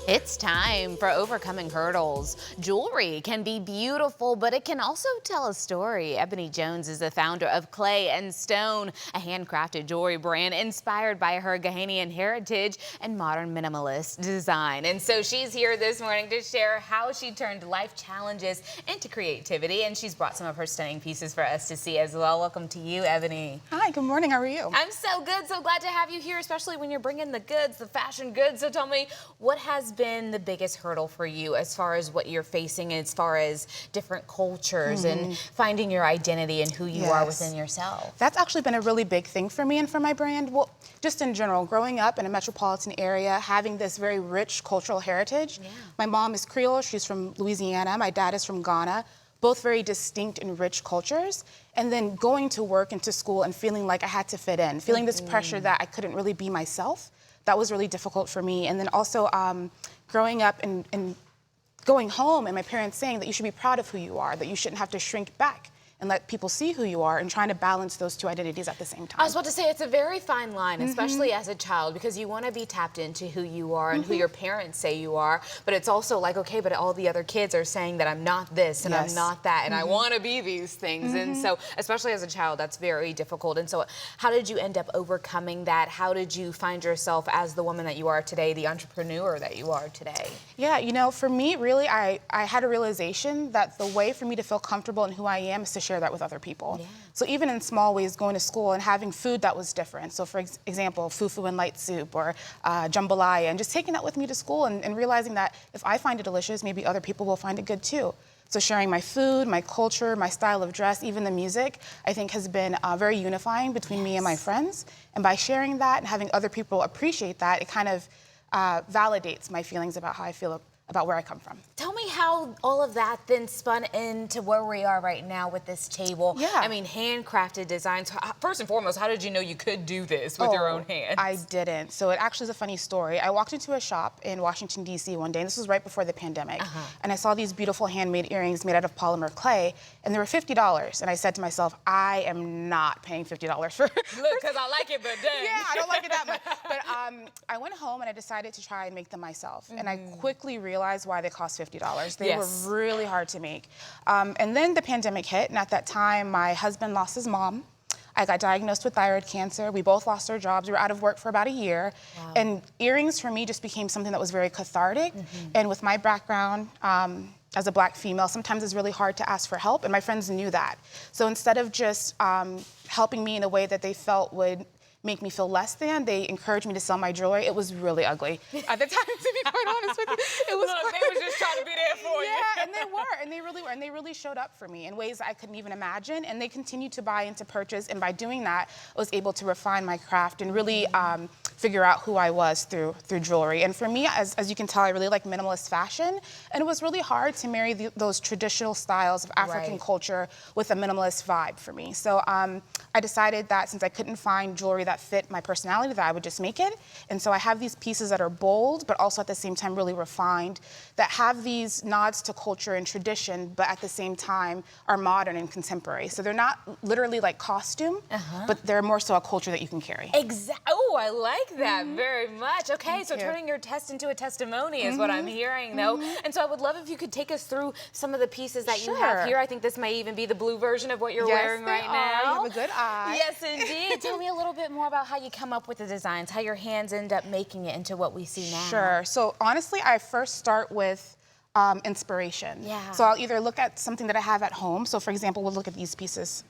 It's time for overcoming hurdles. Jewelry can be beautiful, but it can also tell a story. Ebonie Jones is the founder of Clay and Stone, a handcrafted jewelry brand inspired by her Ghanaian heritage and modern minimalist design. And so she's here this morning to share how she turned life challenges into creativity, and she's brought some of her stunning pieces for us to see as well. Welcome to you, Ebonie. Hi, good morning. How are you? I'm so good. So glad to have you here, especially when you're bringing the goods, the fashion goods. So tell me, what has been the biggest hurdle for you as far as what you're facing, as far as different cultures and finding your identity and who you are within yourself? That's actually been a really big thing for me and for my brand. Well, just in general, growing up in a metropolitan area, having this very rich cultural heritage. My mom is Creole, she's from Louisiana. My dad is from Ghana. Both very distinct and rich cultures. And then going to work and to school and feeling like I had to fit in, feeling this pressure that I couldn't really be myself. That was really difficult for me. And then also growing up and going home and my parents saying that you should be proud of who you are, that you shouldn't have to shrink back and let people see who you are, and trying to balance those two identities at the same time. I was about to say, it's a very fine line, especially as a child, because you want to be tapped into who you are and who your parents say you are, but it's also like, okay, but all the other kids are saying that I'm not this and I'm not that, and I want to be these things. And so, especially as a child, that's very difficult. And so, how did you end up overcoming that? How did you find yourself as the woman that you are today, the entrepreneur that you are today? Yeah, you know, for me, really, I had a realization that the way for me to feel comfortable in who I am is to share that with other people. So even in small ways, going to school and having food that was different. So for example, fufu and light soup, or jambalaya, and just taking that with me to school and realizing that if I find it delicious, maybe other people will find it good too. So sharing my food, my culture, my style of dress, even the music, I think has been very unifying between me and my friends. And by sharing that and having other people appreciate that, it kind of validates my feelings about how I feel about where I come from. Tell me how all of that then spun into where we are right now with this table. I mean, handcrafted designs. First and foremost, how did you know you could do this with your own hands? I didn't. So it actually is a funny story. I walked into a shop in Washington, D.C. one day, and this was right before the pandemic. And I saw these beautiful handmade earrings made out of polymer clay, and they were $50. And I said to myself, I am not paying $50 for Look, because I like it, but dang. Yeah, I don't like it that much. But I went home and I decided to try and make them myself. And I quickly realized why they cost $50. They were really hard to make. And then the pandemic hit, and at that time, my husband lost his mom. I got diagnosed with thyroid cancer. We both lost our jobs. We were out of work for about a year. And earrings for me just became something that was very cathartic. And with my background, as a Black female, sometimes it's really hard to ask for help, and my friends knew that. So instead of just helping me in a way that they felt would make me feel less than, they encouraged me to sell my jewelry. It was really ugly at the time, to be quite honest with you. It was Look, they were just trying to be there for you. Yeah, and they were, and they really were, and they really showed up for me in ways I couldn't even imagine, and they continued to buy into purchase, and by doing that, I was able to refine my craft and really figure out who I was through jewelry. And for me, as you can tell, I really like minimalist fashion, and it was really hard to marry those traditional styles of African culture with a minimalist vibe for me. So I decided that since I couldn't find jewelry that fit my personality, that I would just make it. And so I have these pieces that are bold, but also at the same time really refined, that have these nods to culture and tradition, but at the same time are modern and contemporary. So they're not literally like costume, but they're more so a culture that you can carry. Exactly. Oh, I like that very much. Okay, so turning your test into a testimony is what I'm hearing, though. And so I would love if you could take us through some of the pieces that you have here. I think this may even be the blue version of what you're wearing right now. You have a good eye. Yes, indeed. Tell me a little bit more about how you come up with the designs, how your hands end up making it into what we see now. Sure. So honestly, I first start with inspiration. So I'll either look at something that I have at home. So for example, we'll look at these pieces.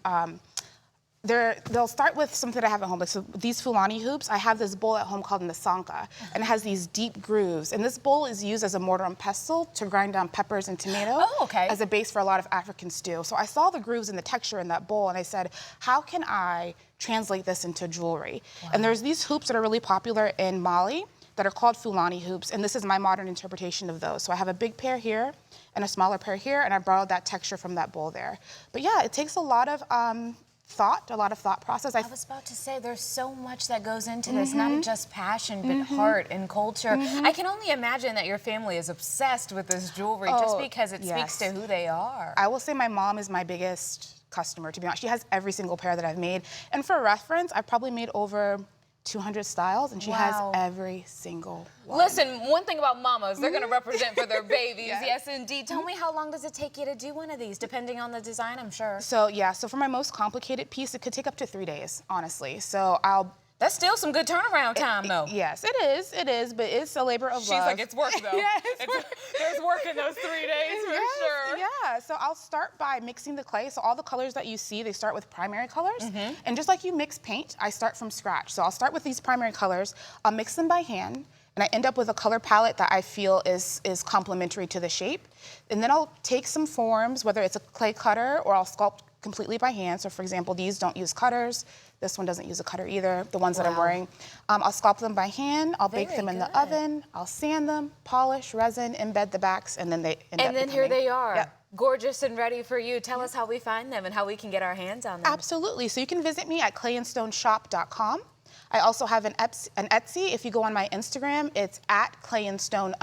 They'll start with something that I have at home. Like, so these Fulani hoops, I have this bowl at home called Nasanka, and it has these deep grooves. And this bowl is used as a mortar and pestle to grind down peppers and tomato as a base for a lot of African stew. So I saw the grooves and the texture in that bowl, and I said, how can I translate this into jewelry? And there's these hoops that are really popular in Mali that are called Fulani hoops, and this is my modern interpretation of those. So I have a big pair here and a smaller pair here, and I borrowed that texture from that bowl there. But yeah, it takes a lot of thought process. I was about to say, there's so much that goes into this, not just passion, but heart and culture. I can only imagine that your family is obsessed with this jewelry just because it speaks to who they are. I will say my mom is my biggest customer, to be honest. She has every single pair that I've made. And for reference, I've probably made over 200 styles, and she has every single one. Listen, one thing about mamas, they're going to represent for their babies. Yes, indeed. Tell me, how long does it take you to do one of these, depending on the design, I'm sure? So yeah, so for my most complicated piece, it could take up to 3 days, honestly. So That's still some good turnaround time, though. Yes, it is, but it's a labor of love. She's like, it's work, though. Yeah, there's work in those 3 days, for sure. Yeah, so I'll start by mixing the clay. So all the colors that you see, they start with primary colors. And just like you mix paint, I start from scratch. So I'll start with these primary colors. I'll mix them by hand, and I end up with a color palette that I feel is complementary to the shape. And then I'll take some forms, whether it's a clay cutter or I'll sculpt completely by hand. So for example, these don't use cutters. This one doesn't use a cutter either, the ones that I'm wearing. I'll sculpt them by hand, I'll bake them in the oven, I'll sand them, polish, resin, embed the backs, and then they end up And then becoming, here they are, yep. gorgeous and ready for you. Tell us how we find them and how we can get our hands on them. Absolutely, so you can visit me at clayandstoneshop.com. I also have an Etsy. If you go on my Instagram, it's at clayandstone_.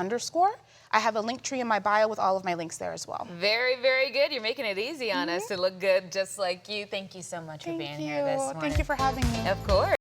I have a link tree in my bio with all of my links there as well. Very, very good. You're making it easy on us to look good just like you. Thank you so much for being here this morning. Thank you for having me. Of course.